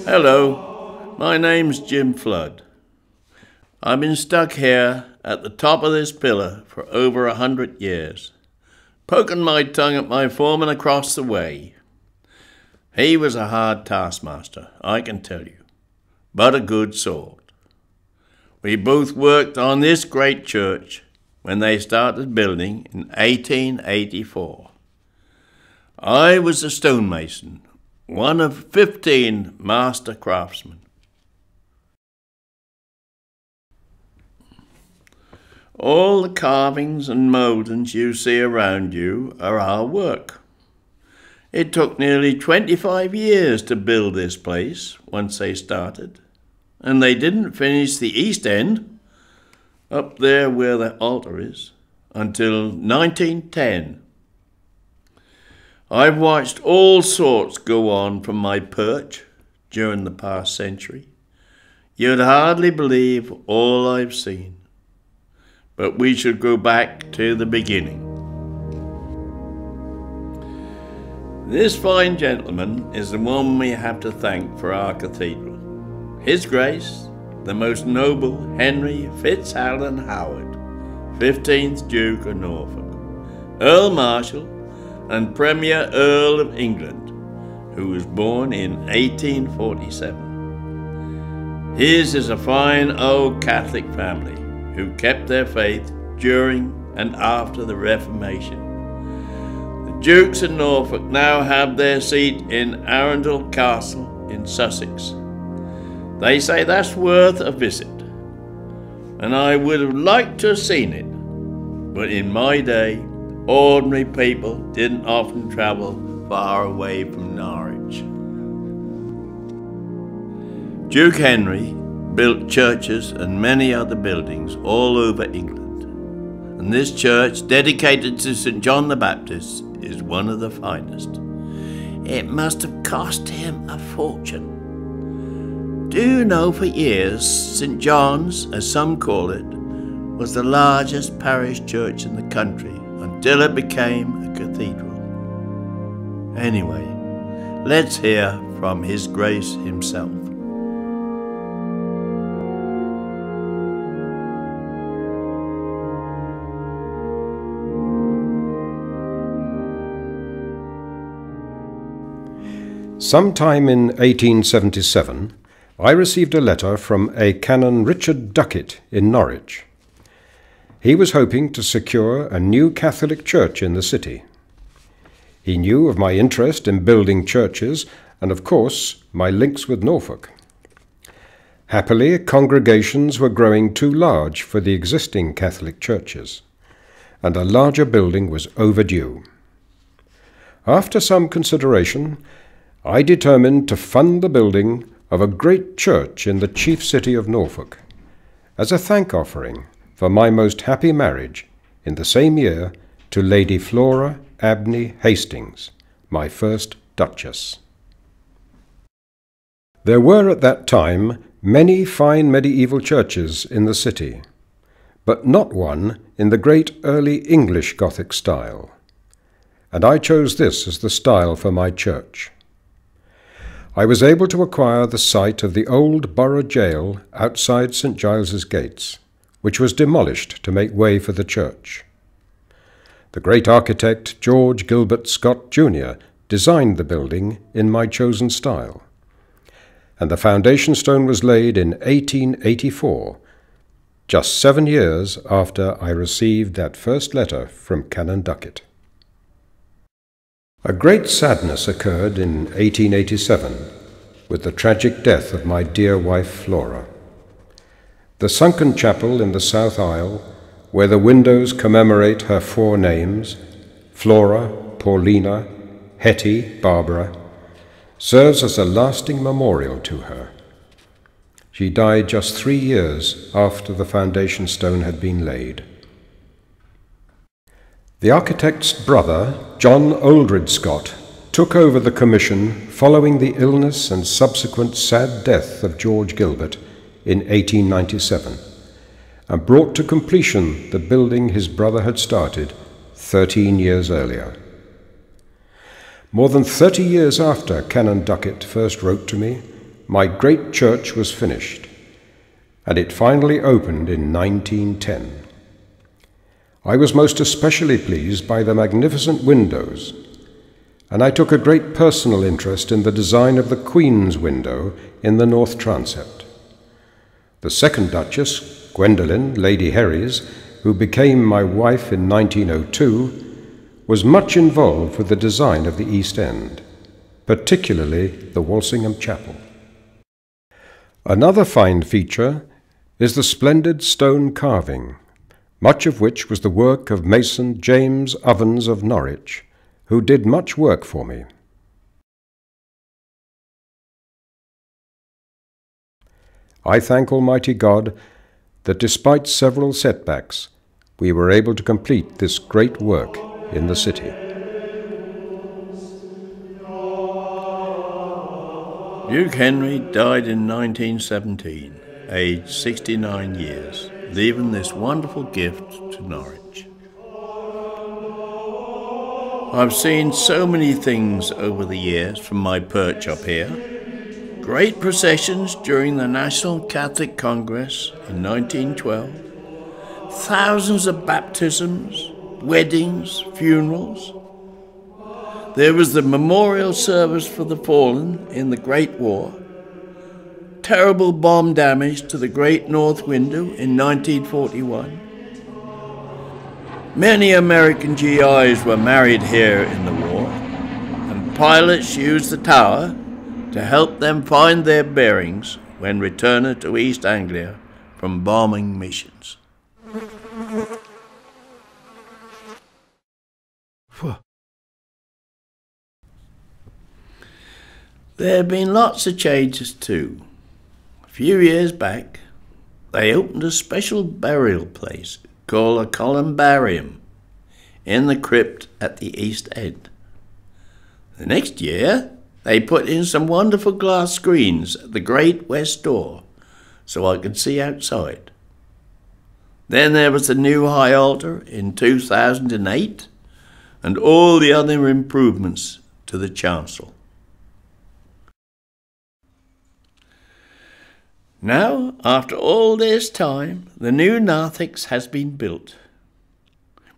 Hello, my name's Jim Flood. I've been stuck here at the top of this pillar for over 100 years, poking my tongue at my foreman across the way. He was a hard taskmaster, I can tell you, but a good sort. We both worked on this great church when they started building in 1884. I was a stonemason, one of 15 master craftsmen. All the carvings and mouldings you see around you are our work. It took nearly 25 years to build this place once they started, and they didn't finish the east end, up there where the altar is, until 1910. I've watched all sorts go on from my perch during the past century. You'd hardly believe all I've seen. But we should go back to the beginning. This fine gentleman is the one we have to thank for our cathedral. His Grace, the Most Noble Henry Fitzalan Howard, 15th Duke of Norfolk, Earl Marshal and Premier Earl of England, who was born in 1847. His is a fine old Catholic family who kept their faith during and after the Reformation. The Dukes of Norfolk now have their seat in Arundel Castle in Sussex. They say that's worth a visit, and I would have liked to have seen it, but in my day, ordinary people didn't often travel far away from Norwich. Duke Henry built churches and many other buildings all over England, and this church, dedicated to St. John the Baptist, is one of the finest. It must have cost him a fortune. Do you know, for years, St. John's, as some call it, was the largest parish church in the country until it became a cathedral. Anyway, let's hear from His Grace himself. Sometime in 1877, I received a letter from a Canon Richard Duckett in Norwich. He was hoping to secure a new Catholic church in the city. He knew of my interest in building churches and, of course, my links with Norfolk. Happily, congregations were growing too large for the existing Catholic churches, and a larger building was overdue. After some consideration, I determined to fund the building of a great church in the chief city of Norfolk, as a thank offering for my most happy marriage in the same year to Lady Flora Abney Hastings, my first Duchess. There were at that time many fine medieval churches in the city, but not one in the great early English Gothic style, and I chose this as the style for my church. I was able to acquire the site of the old borough jail outside St. Giles's gates, which was demolished to make way for the church. The great architect George Gilbert Scott Jr. designed the building in my chosen style, and the foundation stone was laid in 1884, just 7 years after I received that first letter from Canon Duckett. A great sadness occurred in 1887 with the tragic death of my dear wife Flora. The sunken chapel in the south aisle, where the windows commemorate her 4 names, Flora, Paulina, Hetty, Barbara, serves as a lasting memorial to her. She died just 3 years after the foundation stone had been laid. The architect's brother, John Oldred Scott, took over the commission following the illness and subsequent sad death of George Gilbert in 1897, and brought to completion the building his brother had started 13 years earlier. More than 30 years after Canon Duckett first wrote to me, my great church was finished, and it finally opened in 1910. I was most especially pleased by the magnificent windows, and I took a great personal interest in the design of the Queen's window in the north transept. The second Duchess, Gwendolen, Lady Herries, who became my wife in 1902, was much involved with the design of the East End, particularly the Walsingham Chapel. Another fine feature is the splendid stone carving, much of which was the work of mason James Ovens of Norwich, who did much work for me. I thank Almighty God that despite several setbacks, we were able to complete this great work in the city. Duke Henry died in 1917, aged 69 years, leaving this wonderful gift to Norwich. I've seen so many things over the years from my perch up here. Great processions during the National Catholic Congress in 1912, thousands of baptisms, weddings, funerals. There was the memorial service for the fallen in the Great War, terrible bomb damage to the Great North Window in 1941. Many American GIs were married here in the war, and pilots used the tower to help them find their bearings when returning to East Anglia from bombing missions. There have been lots of changes too. A few years back, they opened a special burial place called a columbarium in the crypt at the East End. The next year, they put in some wonderful glass screens at the Great West Door so I could see outside. Then there was the new high altar in 2008 and all the other improvements to the chancel. Now, after all this time, the new narthex has been built.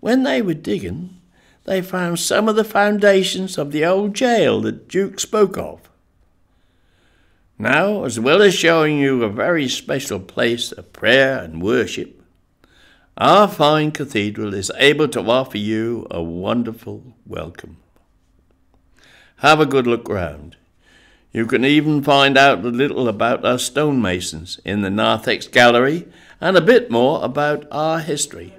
When they were digging, they found some of the foundations of the old jail that Duke spoke of. Now, as well as showing you a very special place of prayer and worship, our fine cathedral is able to offer you a wonderful welcome. Have a good look round. You can even find out a little about our stonemasons in the narthex gallery and a bit more about our history.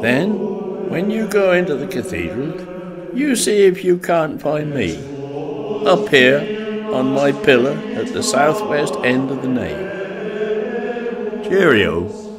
Then, when you go into the cathedral, you see if you can't find me, up here on my pillar at the southwest end of the nave. Cheerio.